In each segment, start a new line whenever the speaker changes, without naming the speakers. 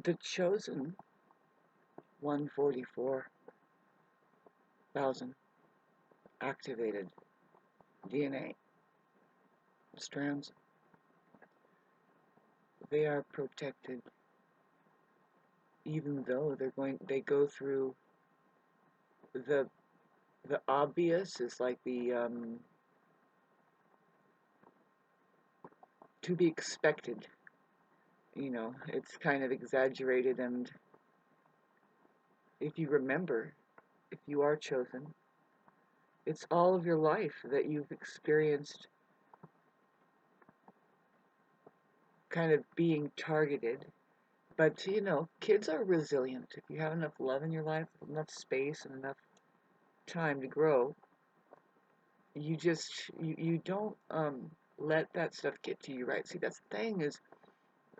The chosen 144,000 activated DNA strands, they are protected even though they go through the obvious is like the to be expected. It's kind of exaggerated, and if you remember, if you are chosen, it's all of your life that you've experienced kind of being targeted. But kids are resilient. If you have enough love in your life, enough space, and enough time to grow, you don't let that stuff get to you, right? See, that's the thing, is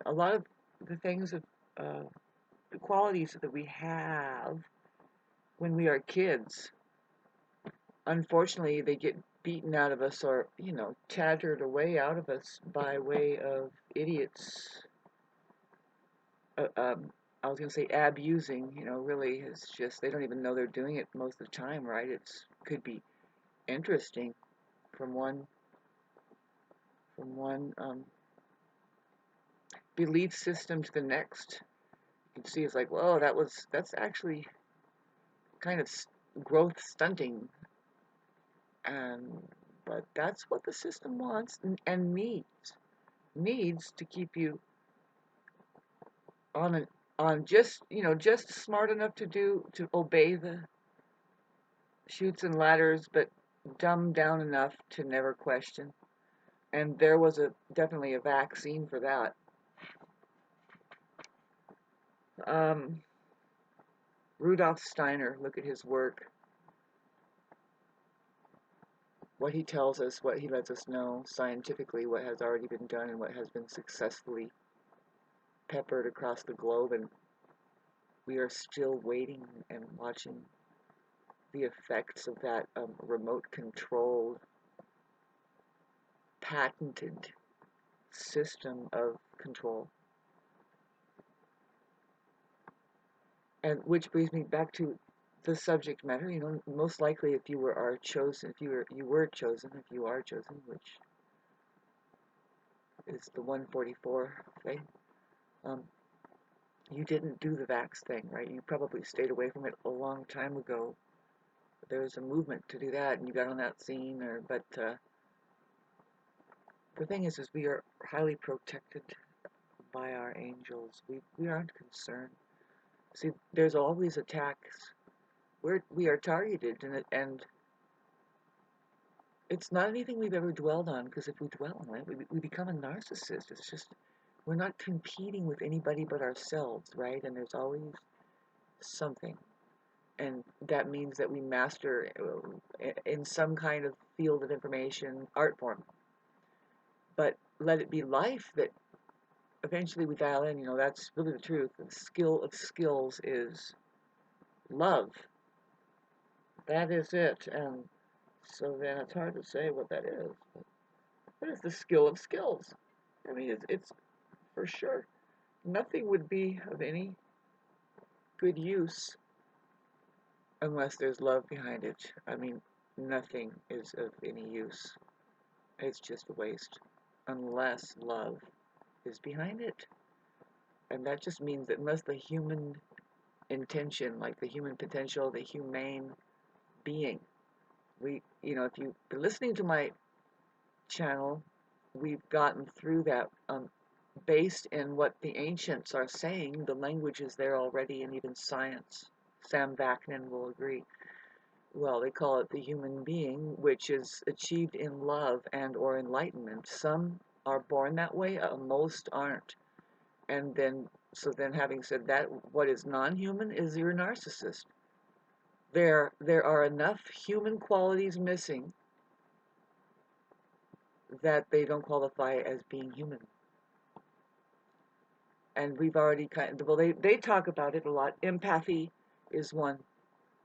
a lot of the things of the qualities that we have when we are kids, unfortunately, they get beaten out of us, or tattered away out of us by way of idiots. Uh, um, I was going to say abusing. Really, it's just they don't even know they're doing it most of the time, right? Could be interesting from one belief system to the next. You can see it's like, whoa, that's actually kind of growth stunting, and but that's what the system wants and needs to keep you on an on just smart enough to obey the chutes and ladders, but dumbed down enough to never question. And there was definitely a vaccine for that. Um, Rudolf Steiner, look at his work, what he tells us, what he lets us know scientifically, what has already been done and what has been successfully peppered across the globe, and we are still waiting and watching the effects of that remote controlled, patented system of control. And which brings me back to the subject matter. Most likely, if you are chosen, if you were chosen, if you are chosen, which is the 144 thing, um, you didn't do the vax thing, right? You probably stayed away from it a long time ago. There was a movement to do that, and you got on that scene. But the thing is we are highly protected by our angels. We aren't concerned. See, there's always attacks. We are targeted, and it's not anything we've ever dwelled on, because if we dwell on it, we become a narcissist. It's just, we're not competing with anybody but ourselves, right? And there's always something. And that means that we master in some kind of field of information, art form. But let it be life that eventually we dial in. That's really the truth. The skill of skills is love. That is it. And so then it's hard to say what that is. What is the skill of skills? I mean, it's for sure. Nothing would be of any good use unless there's love behind it. I mean, nothing is of any use. It's just a waste unless love is behind it. And that just means that unless the human intention, like the human potential, the humane being, if you've been listening to my channel, we've gotten through that based in what the ancients are saying. The language is there already, and even science. Sam Vaknin will agree. Well, they call it the human being, which is achieved in love and or enlightenment. Some are born that way, most aren't. And then, so then having said that, what is non-human is your narcissist. There are enough human qualities missing that they don't qualify as being human. And we've already well, they talk about it a lot. Empathy is one.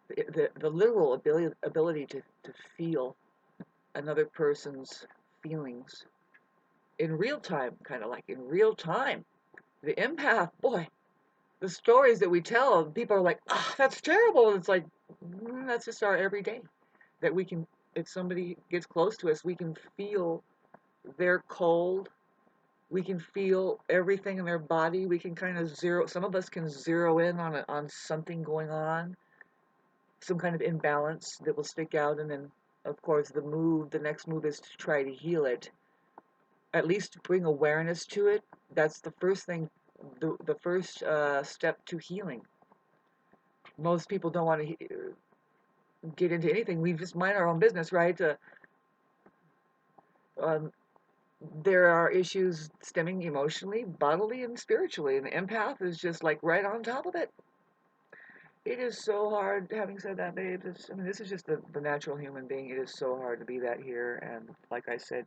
The literal ability to feel another person's feelings in real time, kind of like in real time. The empath, boy, the stories that we tell, people are like, oh, that's terrible. And it's like, that's just our everyday. That we can, if somebody gets close to us, we can feel their cold. We can feel everything in their body. We can kind of some of us can zero in on something going on, some kind of imbalance that will stick out. And then, of course, the next move is to try to heal it, at least bring awareness to it. That's the first thing, the first step to healing. Most people don't want to get into anything. We just mind our own business, right? Um, there are issues stemming emotionally, bodily, and spiritually, and the empath is just like right on top of it. It is so hard. Having said that, babe, I mean, this is just the natural human being. It is so hard to be that here, and like I said,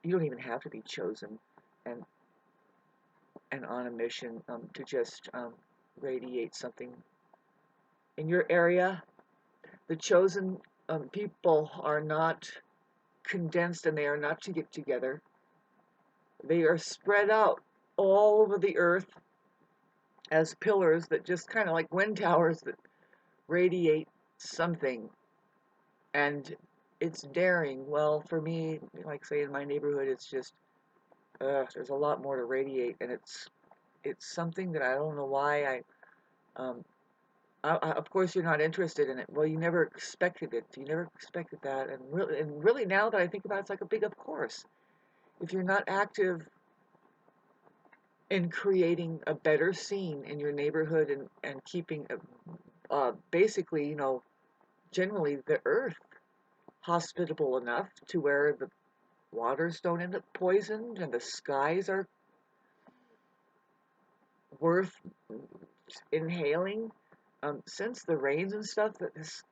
you don't even have to be chosen, and on a mission to just radiate something in your area. The chosen people are not condensed, and they are not to get together. They are spread out all over the earth as pillars that just kind of like wind towers that radiate something. And it's daring. Well, for me, like say in my neighborhood, it's just there's a lot more to radiate, and it's something that I don't know why um, of course you're not interested in it. Well, you never expected it. You never expected that, and really now that I think about it, it's like a big of course. If you're not active in creating a better scene in your neighborhood and keeping basically, generally the earth hospitable enough to where the waters don't end up poisoned and the skies are worth inhaling. Since the rains and stuff, that this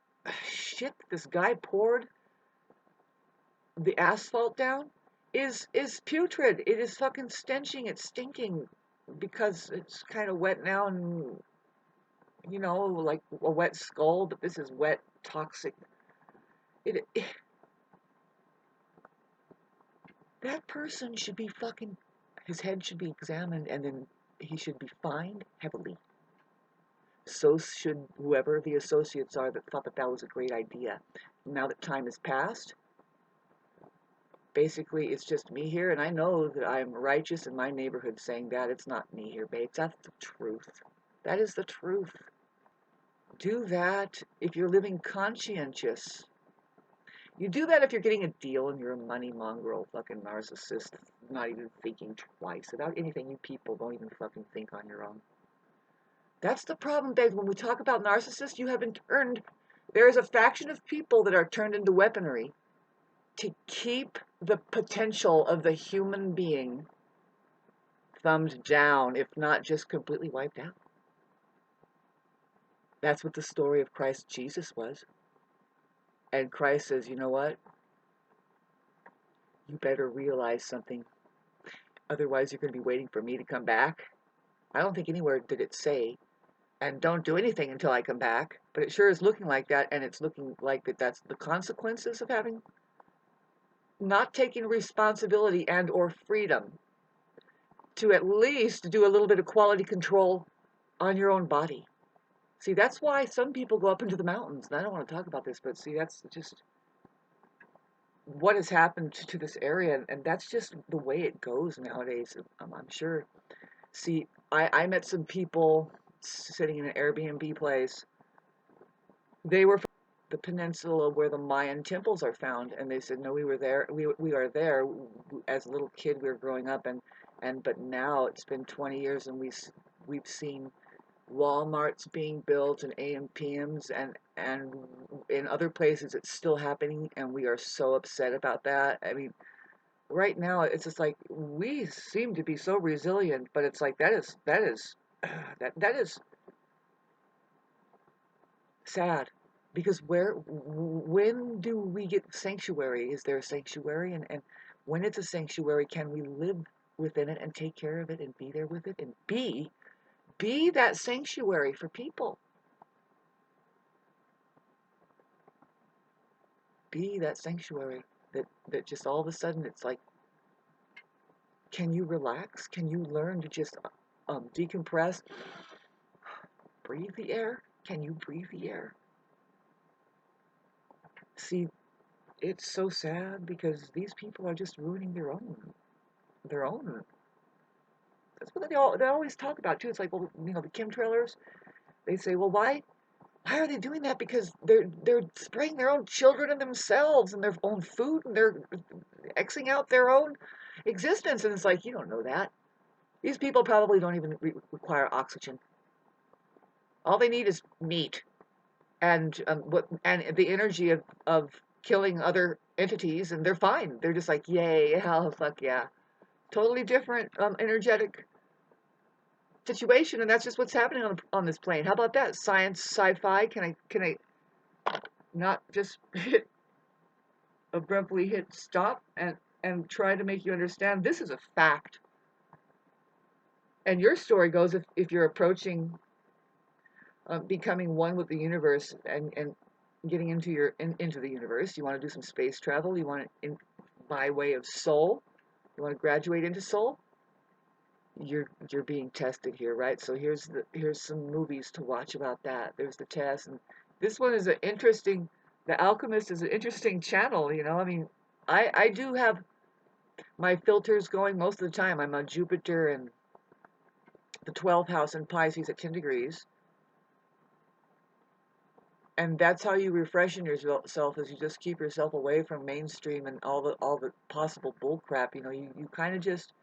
shit this guy poured the asphalt down is putrid. It is fucking stenching. It's stinking because it's kind of wet now, and like a wet skull, but this is wet, toxic. It that person should be fucking, his head should be examined, and then he should be fined heavily. So should whoever the associates are that thought that that was a great idea. Now that time has passed, basically it's just me here, and I know that I'm righteous in my neighborhood saying that. It's not me here, babes. That's the truth. That is the truth. Do that if you're living conscientious. You do that if you're getting a deal and you're a money mongrel, fucking narcissist, not even thinking twice about anything. You people don't even fucking think on your own. That's the problem, babe. When we talk about narcissists, you haven't turned. There is a faction of people that are turned into weaponry to keep the potential of the human being thumbed down, if not just completely wiped out. That's what the story of Christ Jesus was. And Christ says, you know what? You better realize something. Otherwise, you're going to be waiting for me to come back. I don't think anywhere did it say, and don't do anything until I come back. But it sure is looking like that, and it's looking like that's the consequences of having not taking responsibility and or freedom to at least do a little bit of quality control on your own body. See, that's why some people go up into the mountains. And I don't want to talk about this, but see, that's just what has happened to this area, and that's just the way it goes nowadays. I'm sure. See, I met some people sitting in an Airbnb place. They were from the peninsula where the Mayan temples are found, and they said, no, we were there. We are there. As a little kid, we were growing up, but now it's been 20 years, and we've seen Walmarts being built and AMPMs, and in other places it's still happening, and we are so upset about that. I mean, right now it's just like we seem to be so resilient, but it's like that is sad, because when do we get sanctuary? Is there a sanctuary? And when it's a sanctuary, can we live within it and take care of it and be there with it and be that sanctuary for people? Be that sanctuary that just all of a sudden it's like, can you relax? Can you learn to just decompress breathe the air? Can you breathe the air? See, it's so sad because these people are just ruining their own. That's what they always talk about too. It's like, well, the chemtrailers. They say, well, why are they doing that? Because they're spraying their own children and themselves and their own food, and they're Xing out their own existence. And it's like, you don't know that. These people probably don't even require oxygen. All they need is meat and the energy of killing other entities, and they're fine. They're just like, yay, hell, fuck yeah. Totally different energetic situation, and that's just what's happening on this plane. How about that? Science, sci-fi. Can I not just abruptly hit stop and try to make you understand this is a fact? And your story goes, if you're approaching becoming one with the universe and getting into the universe, you want to do some space travel. You want it by way of soul. You want to graduate into soul. You're being tested here, right? So here's some movies to watch about that. There's the test, and this one is an interesting. The Alchemist is an interesting channel. I mean, I do have my filters going most of the time. I'm on Jupiter and the 12th house in Pisces at 10 degrees. And that's how you refreshen yourself, is you just keep yourself away from mainstream and all the possible bull crap. You kind of just,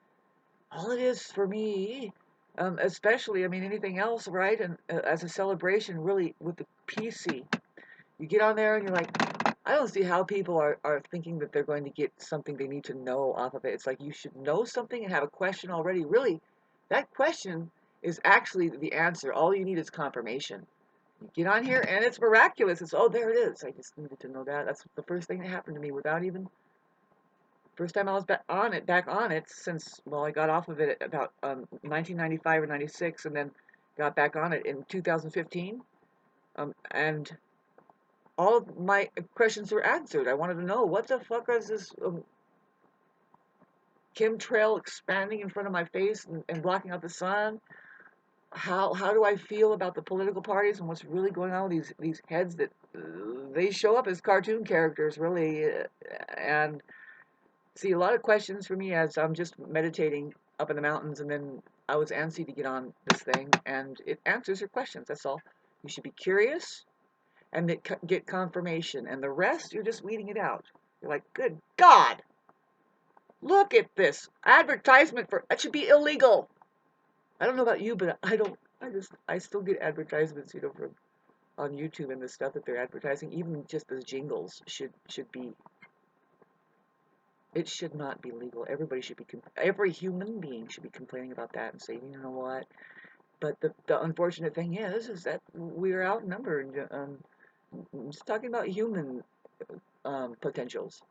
all it is for me, especially, I mean, anything else, right? And as a celebration, really, with the PC, you get on there and you're like, I don't see how people are thinking that they're going to get something they need to know off of it. It's like you should know something and have a question already. Really, that question is actually the answer. All you need is confirmation. You get on here and it's miraculous. It's, oh, there it is. I just needed to know that. That's the first thing that happened to me without even, first time I was back on it since, well, I got off of it at about 1995 or 96, and then got back on it in 2015. And all of my questions were answered. I wanted to know, what the fuck is this chemtrail expanding in front of my face and blocking out the sun? How do I feel about the political parties and what's really going on with these heads that they show up as cartoon characters, really? And see, a lot of questions for me as I'm just meditating up in the mountains, and then I was antsy to get on this thing, and it answers your questions. That's all. You should be curious and get confirmation, and the rest, you're just weeding it out. You're like, good God, look at this advertisement for, that should be illegal. I don't know about you, but I don't. I still get advertisements, from on YouTube, and the stuff that they're advertising. Even just the jingles should be. It should not be legal. Every human being should be complaining about that and saying, you know what? But the unfortunate thing is that we're outnumbered. I'm just talking about human potentials,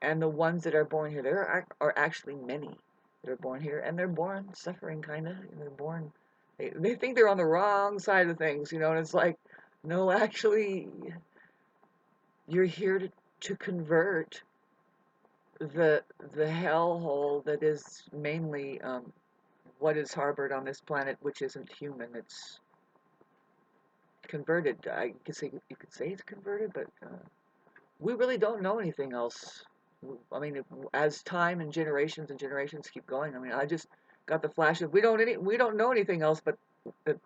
and the ones that are born here. There are actually many that are born here, and they're born suffering, kind of. They're born. They think they're on the wrong side of things, and it's like, no, actually, you're here to convert the hellhole that is mainly what is harbored on this planet, which isn't human. It's converted. You could say it's converted, but we really don't know anything else. I mean, as time and generations keep going, I mean, I just got the flash of we don't know anything else but the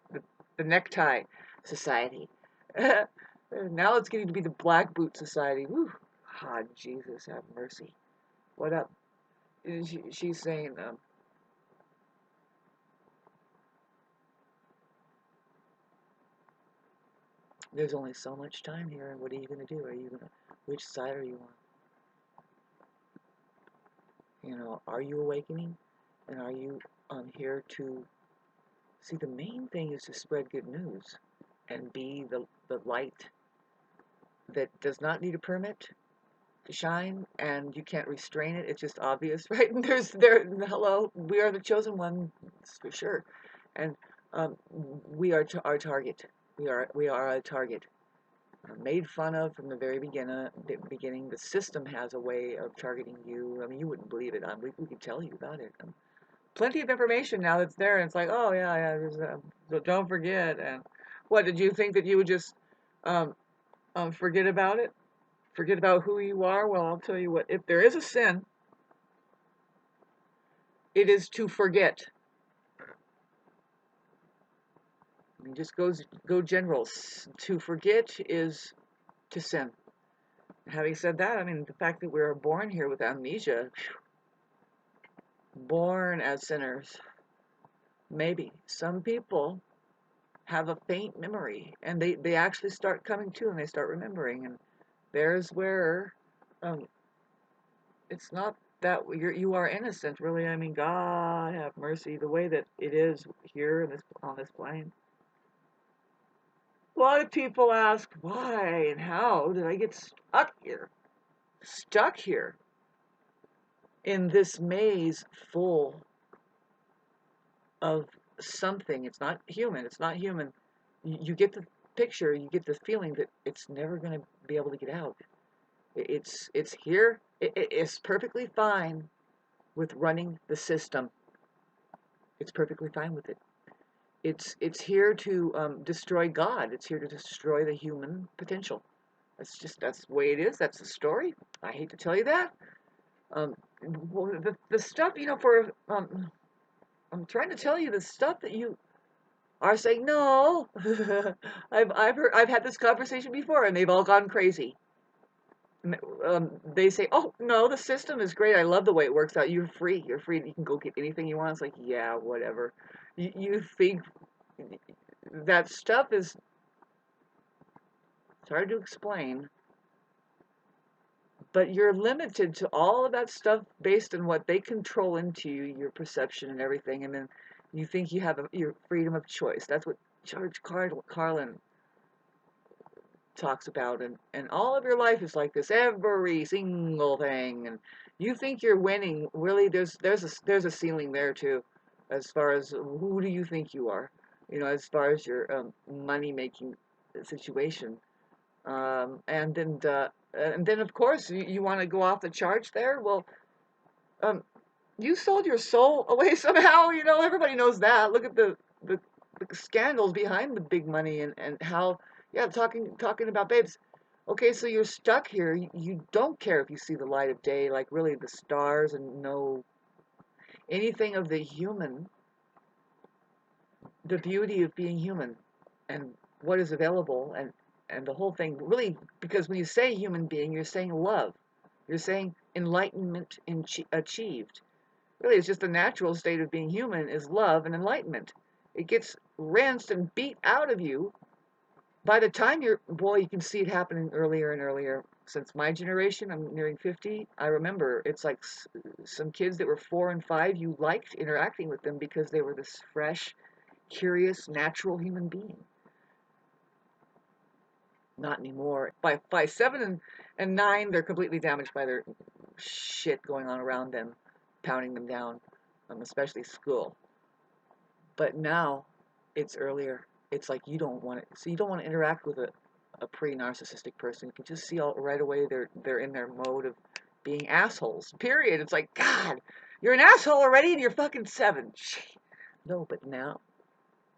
necktie society. Now it's getting to be the black boot society. Woo! God, Jesus, have mercy. What up? She's saying, there's only so much time here, and what are you going to do? Which side are you on? Are you awakening? And are you here to, see, the main thing is to spread good news and be the light that does not need a permit to shine, and you can't restrain it. It's just obvious, right? And hello, we are the chosen one, for sure. And we are our target. We are a target. Made fun of from the very beginning. The system has a way of targeting you. I mean, you wouldn't believe it. We could tell you about it. plenty of information now that's there, and it's like, oh yeah, yeah, so don't forget. And what did you think that you would just um, forget about it? Forget about who you are? Well, I'll tell you what. If there is a sin, it is to forget. I mean, just go general. To forget is to sin. Having said that, I mean, the fact that we were born here with amnesia, born as sinners, maybe some people have a faint memory, and they actually start coming to, and they start remembering, and there's where um, it's not that you are innocent, really. I mean, God have mercy, the way that it is here in this on this plane. A lot of people ask, why and how did I get stuck here? Stuck here in this maze full of something. It's not human. It's not human. You get the picture. You get the feeling that it's never going to be able to get out. It's here. It's perfectly fine with running the system. It's perfectly fine with it. It's here to destroy God. It's here to destroy the human potential. That's the way it is. That's the story. I hate to tell you that. Um, the stuff for I'm trying to tell you the stuff that you are saying no. I've had this conversation before, and they've all gone crazy. They say, "Oh no, the system is great. I love the way it works out. You're free. You're free. You can go get anything you want." It's like, yeah, whatever. You think that stuff is it's hard to explain, but you're limited to all of that stuff based on what they control into you, your perception and everything, and then you think you have your freedom of choice. That's what George Carlin talks about, and all of your life is like this, every single thing, and you think you're winning. Really, there's a ceiling there too, as far as who do you think you are, as far as your money making situation, and then of course you want to go off the charts there. Well, um, you sold your soul away somehow. Everybody knows that. Look at the, the scandals behind the big money, and how, yeah, talking about babes. Okay, so you're stuck here. You don't care if you see the light of day, like really the stars, and know anything of the human, the beauty of being human, and what is available, and the whole thing. Really, because when you say human being, you're saying love. You're saying enlightenment achieved. Really, it's just the natural state of being human is love and enlightenment. It gets rinsed and beat out of you by the time boy, you can see it happening earlier and earlier. Since my generation, I'm nearing 50, I remember it's like some kids that were 4 and 5, you liked interacting with them because they were this fresh, curious, natural human being. Not anymore. By 7 and 9, they're completely damaged by their shit going on around them, pounding them down, especially school. But now it's earlier. It's like you don't want it. So you don't want to interact with a pre-narcissistic person. You can just see all right away they're in their mode of being assholes. Period. It's like, God, you're an asshole already and you're fucking 7. No, but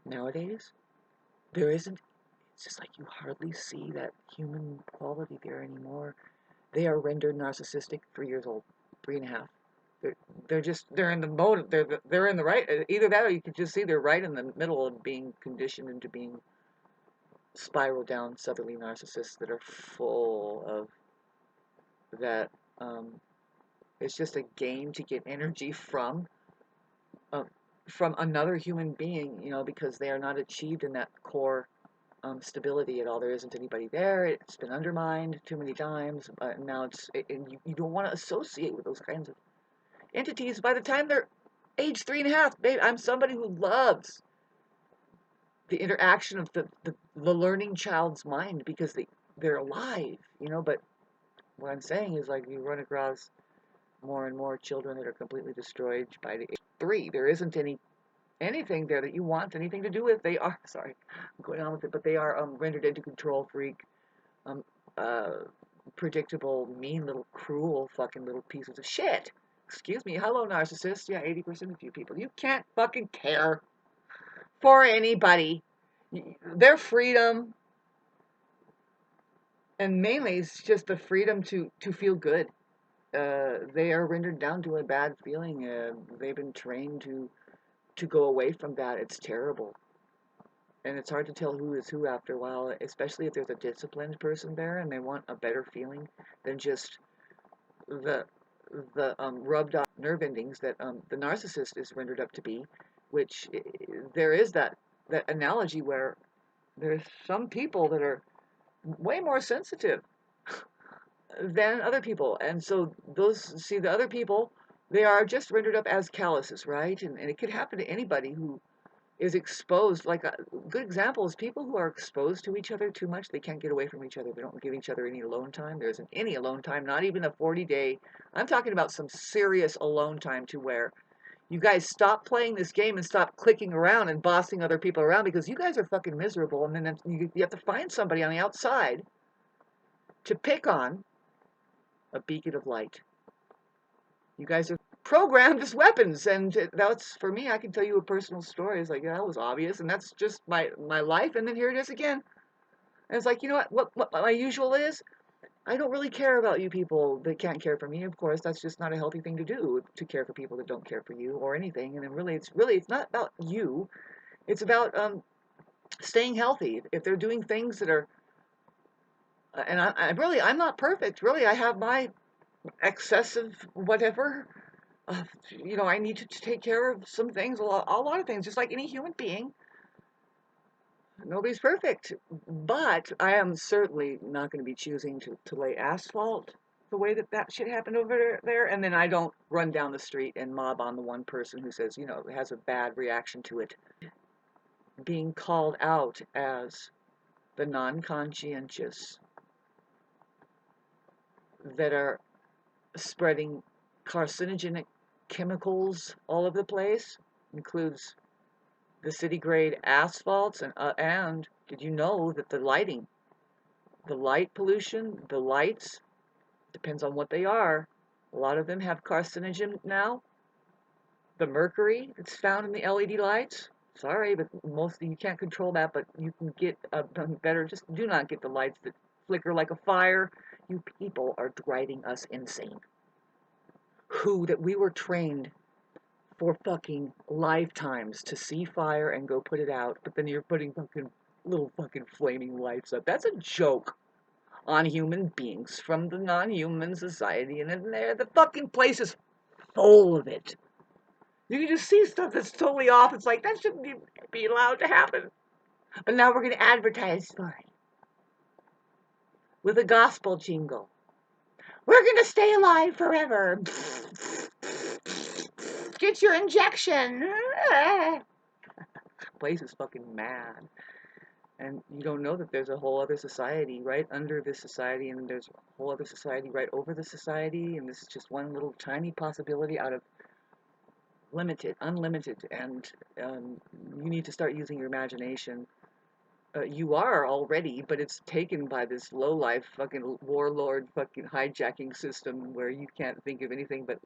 nowadays there isn't. It's just like you hardly see that human quality there anymore. They are rendered narcissistic 3 years old, 3 and a half. They're in the mode, they're in the right, either that or you could just see they're right in the middle of being conditioned into being spiral down southerly narcissists that are full of that. It's just a game to get energy uh, from another human being, because they are not achieved in that core stability at all. There isn't anybody there. It's been undermined too many times. Now and you don't want to associate with those kinds of entities by the time they're age 3 and a half. Babe, I'm somebody who loves the interaction of the learning child's mind because they're alive, but what I'm saying is, like, you run across more and more children that are completely destroyed by the age 3. There isn't anything there that you want anything to do with. They are, sorry, I'm going on with it, but they are rendered into control freak, um, uh, predictable, mean little, cruel fucking little pieces of shit. excuse me, hello, narcissist. Yeah, 80% of you people. You can't fucking care for anybody. Their freedom, and mainly it's just the freedom to feel good. They are rendered down to a bad feeling. They've been trained to go away from that. It's terrible. And it's hard to tell who is who after a while, especially if there's a disciplined person there and they want a better feeling than just the rubbed off nerve endings that the narcissist is rendered up to be, which there is that analogy where there's some people that are way more sensitive than other people, and so the other people, they are just rendered up as calluses, right? And it could happen to anybody who is exposed. Like a good example is people who are exposed to each other too much. They can't get away from each other. They don't give each other any alone time. There isn't any alone time, not even a 40-day. I'm talking about some serious alone time to where you guys stop playing this game and stop clicking around and bossing other people around because you guys are fucking miserable. And then you have to find somebody on the outside to pick on, a beacon of light. You guys are programmed as weapons, and that's, for me, I can tell you a personal story. It's like, yeah, that was obvious, and that's just my life, and then here it is again. And it's like, you know what my usual is? I don't really care about you people that can't care for me. Of course, that's just not a healthy thing to do, to care for people that don't care for you or anything. And then it's not about you. It's about staying healthy. If they're doing things that are, and I'm not perfect. Really, I have my excessive whatever. I need to take care of some things, a lot of things, just like any human being. Nobody's perfect, but I am certainly not going to be choosing to lay asphalt the way that shit happened over there. And then I don't run down the street and mob on the one person who says, has a bad reaction to it. Being called out as the non-conscientious that are spreading carcinogenic chemicals all over the place includes the city-grade asphalts, and did you know that the light pollution, the lights, depends on what they are. A lot of them have carcinogen now. The mercury that's found in the LED lights, sorry, but mostly you can't control that, but you can get better. Just do not get the lights that flicker like a fire. You people are driving us insane. That we were trained for fucking lifetimes to see fire and go put it out, but then you're putting fucking little fucking flaming lights up. That's a joke on human beings from the non-human society, and then the fucking place is full of it. You can just see stuff that's totally off. It's like, that shouldn't be allowed to happen. But now we're going to advertise for it with a gospel jingle. We're going to stay alive forever. Get your injection. Place is fucking mad. And you don't know that there's a whole other society right under this society, and there's a whole other society right over the society, and this is just one little tiny possibility out of unlimited, and you need to start using your imagination. You are already, but it's taken by this low-life fucking warlord fucking hijacking system where you can't think of anything but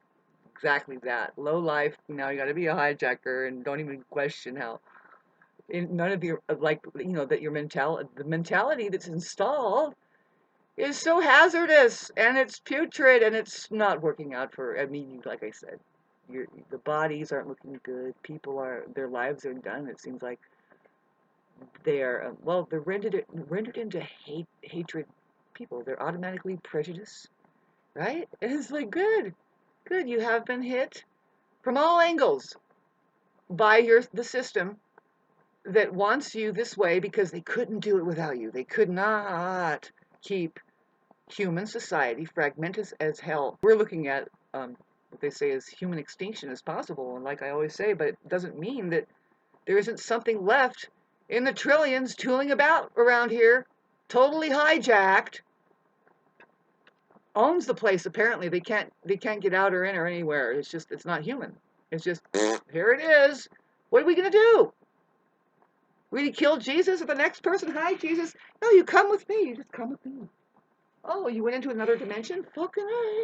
exactly that. Low life, now you gotta be a hijacker, and don't even question how. None of your, that the mentality that's installed is so hazardous, and it's putrid, and it's not working out like I said, the bodies aren't looking good, their lives are done, it seems like they're rendered into hatred people. They're automatically prejudiced, right? It's like, good, you have been hit from all angles by the system that wants you this way because they couldn't do it without you. They could not keep human society fragmented as hell. We're looking at what they say is human extinction as possible, and like I always say, but it doesn't mean that there isn't something left in the trillions tooling about around here, totally hijacked, owns the place. Apparently they can't get out or in or anywhere. It's not human. It's just, here it is. What are we gonna do? We gonna kill Jesus or the next person? Hi, Jesus. No, you come with me. You just come with me. Oh, you went into another dimension? Fucking A.